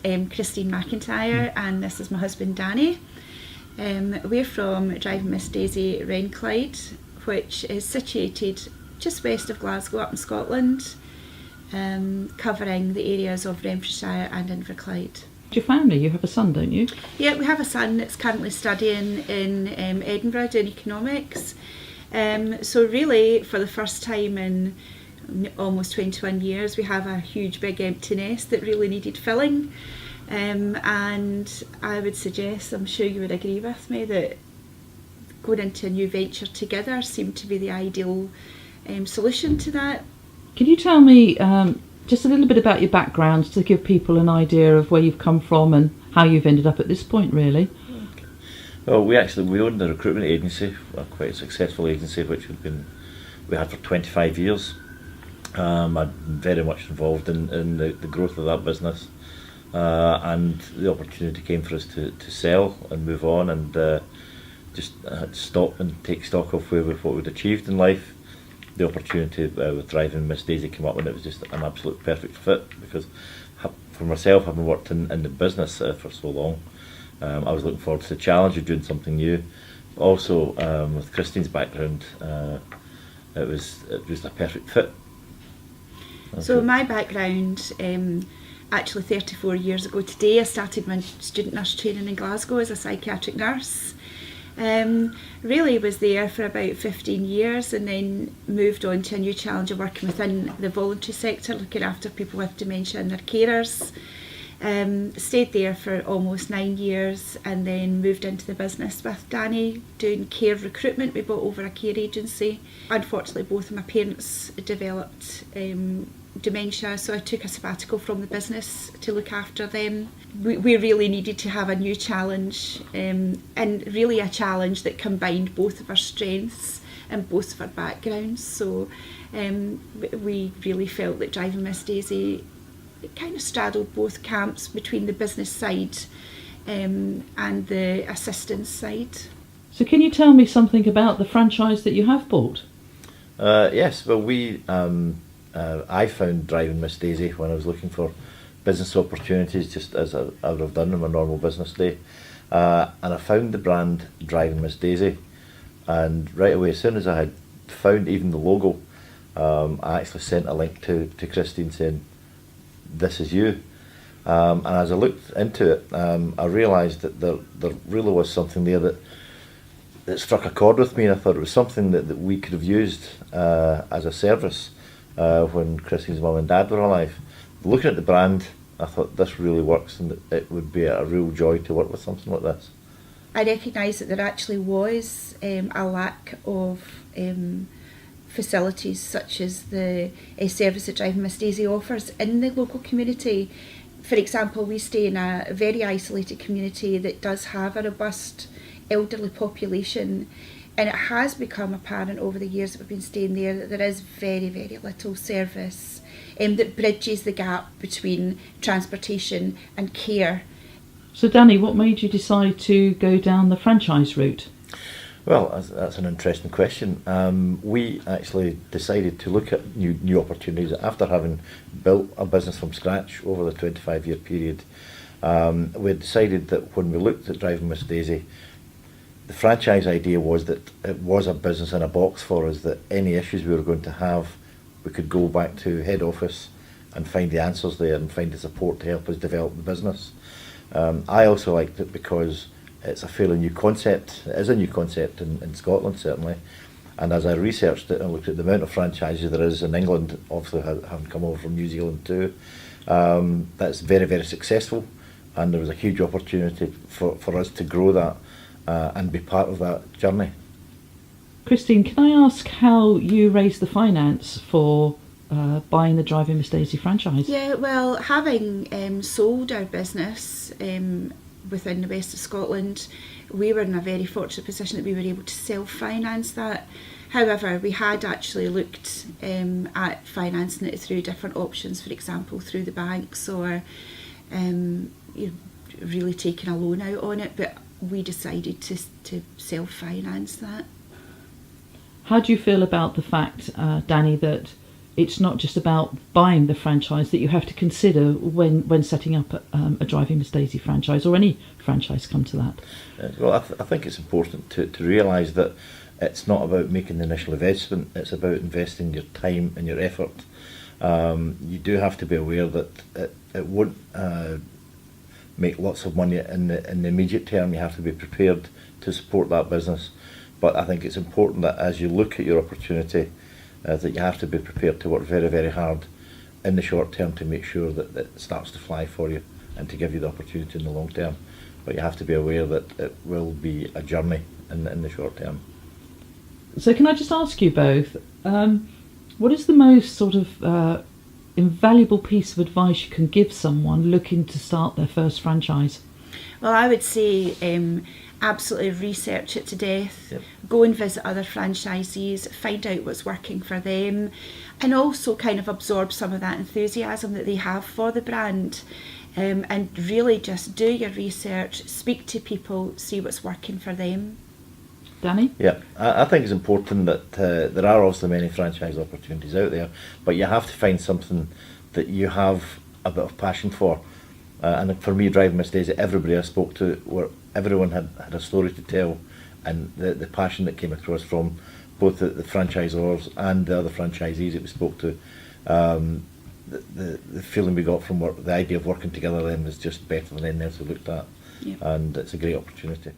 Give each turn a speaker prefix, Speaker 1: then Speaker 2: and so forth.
Speaker 1: Christine McIntyre, and this is my husband Danny. We're from Driving Miss Daisy, Wrenclyde, which is situated just west of Glasgow up in Scotland, covering the areas of Renfrewshire and Inverclyde.
Speaker 2: Your family, you have a son, don't you?
Speaker 1: Yeah, we have a son that's currently studying in Edinburgh doing economics. So really, for the first time in almost 21 years, we have a huge big empty nest that really needed filling. And I would suggest, I'm sure you would agree with me, that going into a new venture together seemed to be the ideal solution to that.
Speaker 2: Can you tell me just a little bit about your background to give people an idea of where you've come from and how you've ended up at this point, really?
Speaker 3: Well, we owned a recruitment agency, quite a successful agency, which we had for 25 years. I'm very much involved in the growth of that business, and the opportunity came for us to sell and move on, and just stop and take stock of what we'd achieved in life. The opportunity with Driving Miss Daisy came up, and it was just an absolute perfect fit, because for myself, having worked in the business for so long, I was looking forward to the challenge of doing something new. Also, with Christine's background, it was a perfect fit.
Speaker 1: So my background, actually 34 years ago today, I started my student nurse training in Glasgow as a psychiatric nurse. Really was there for about 15 years, and then moved on to a new challenge of working within the voluntary sector, looking after people with dementia and their carers. Stayed there for almost 9 years, and then moved into the business with Danny doing care recruitment. We bought over a care agency. Unfortunately, both of my parents developed dementia, so I took a sabbatical from the business to look after them. We really needed to have a new challenge, and really a challenge that combined both of our strengths and both of our backgrounds. So we really felt that Driving Miss Daisy, it kind of straddled both camps between the business side and the assistance side.
Speaker 2: So can you tell me something about the franchise that you have bought?
Speaker 3: Yes, well, I found Driving Miss Daisy when I was looking for business opportunities, just as I would have done in my normal business day, and I found the brand Driving Miss Daisy, and right away, as soon as I had found even the logo, I actually sent a link to Christine saying, "This is you." And as I looked into it, I realised that there really was something there that struck a chord with me, and I thought it was something that we could have used as a service when Christine's mum and dad were alive. Looking at the brand, I thought this really works, and it would be a real joy to work with something like this.
Speaker 1: I recognised that there actually was a lack of facilities such as the service that Driving Miss Daisy offers in the local community. For example, we stay in a very isolated community that does have a robust elderly population, and it has become apparent over the years that we've been staying there that there is very, very little service that bridges the gap between transportation and care.
Speaker 2: So Danny, what made you decide to go down the franchise route?
Speaker 3: Well, that's an interesting question. We actually decided to look at new opportunities after having built a business from scratch over the 25-year period. We decided that when we looked at Driving Miss Daisy, the franchise idea was that it was a business in a box for us, that any issues we were going to have, we could go back to head office and find the answers there and find the support to help us develop the business. I also liked it because it's a fairly new concept. It is a new concept in Scotland, certainly. And as I researched it and looked at the amount of franchises there is in England, obviously having come over from New Zealand too, that's very, very successful. And there was a huge opportunity for us to grow that and be part of that journey.
Speaker 2: Christine, can I ask how you raised the finance for buying the Driving Miss Daisy franchise?
Speaker 1: Yeah, well, having sold our business within the west of Scotland, we were in a very fortunate position that we were able to self-finance that. However, we had actually looked at financing it through different options, for example, through the banks or really taking a loan out on it, but we decided to self-finance that.
Speaker 2: How do you feel about the fact, Danny, that it's not just about buying the franchise that you have to consider when setting up a Driving Miss Daisy franchise, or any franchise come to that?
Speaker 3: Well, I think it's important to realise that it's not about making the initial investment, it's about investing your time and your effort. You do have to be aware that it won't make lots of money in the immediate term. You have to be prepared to support that business. But I think it's important that as you look at your opportunity, that you have to be prepared to work very, very hard in the short term to make sure that it starts to fly for you and to give you the opportunity in the long term. But you have to be aware that it will be a journey in the short term.
Speaker 2: So can I just ask you both, what is the most sort of invaluable piece of advice you can give someone looking to start their first franchise?
Speaker 1: Well, I would say absolutely research it to death.
Speaker 3: Yep.
Speaker 1: Go and visit other franchisees, find out what's working for them, and also kind of absorb some of that enthusiasm that they have for the brand. And really just do your research, speak to people, see what's working for them.
Speaker 2: Danny?
Speaker 3: Yeah, I think it's important that there are also many franchise opportunities out there, but you have to find something that you have a bit of passion for. And for me, Driving Miss Daisy, everybody I spoke to, everyone had a story to tell, and the passion that came across from both the franchisors and the other franchisees that we spoke to, the feeling we got from the idea of working together then was just better than anything else we looked at.
Speaker 1: Yep.
Speaker 3: And it's a great opportunity.